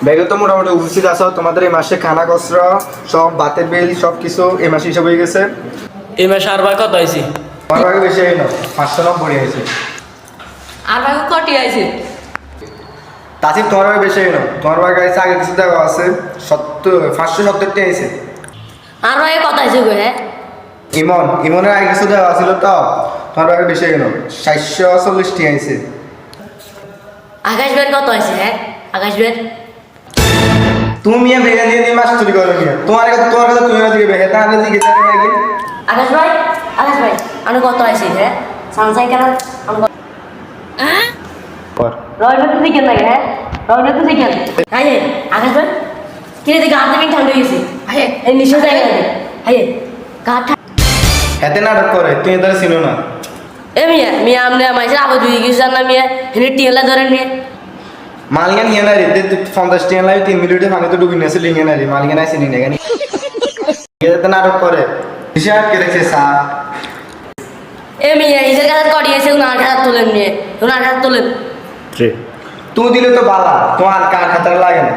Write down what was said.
ব্যাগে তো মোটামুটি উপস্থিত আছো। তোমাদের এই মাসে খানা খসড়া সব বাতের বিল সব কিছু এই মাসে হিসাব হয়ে গেছে। এই মাসে আর ভাই কত আইছি? আমার ভাগে বেশি হয় না, 590 হয়েছে। আর ভাই কটি আইছে? তাসিফ তোমার ভাগে বেশি হয় না, তোমার ভাগে আছে আগে কিছু দেওয়া আছে 570টা হয়েছে। আর ভাই কত আইছে গো? হ্যাঁ ইমনের আগে কিছু দেওয়া ছিল তো তোমার ভাগে বেশি হয় না, 740টি হয়েছে। আকাশ ভাই কত আইছে? হ্যাঁ আকাশ ভাই তুমি বেগে দিয়ে মাস চুরি করো নিয়ে তোমার কথা তুমি দিকে বেগে তা আগে দিকে জানি নাকি। আকাশ ভাই আমি কত আইছে? হ্যাঁ সানসাই কেন রয়না তো দিকেন নাকি? হ্যাঁ রয়না তো দিকেন। হ্যাঁ আকাশ ভাই কিনে দেখে হাত থেকে ঠান্ডা হয়ে গেছে। হ্যাঁ এই নিশ্চয় জায়গা হ্যাঁ গা হাতে নাটক করে তুমি তারা ছিল না। এ মিয়া মিয়া আমনে মাইছে আবার দুই কিছু জান না মিয়া হেনে টিয়ালা ধরেন মিয়া মালিকা নিয়ে না রে 50 টাকা লাগে 3 মিনিটে পানি তো ডুবি নেছে লিঙে না রে মালিকা নাই চিনি না কেন এতে নাটক করে হিসাব কে দেখছে স্যার। এ মিয়া ইসের কাছে করি এসে উনার হাত তোলেন মিয়া উনার হাত তোলেন। তুমি দিলে তো বালা তোমার কার খাতার লাগে না।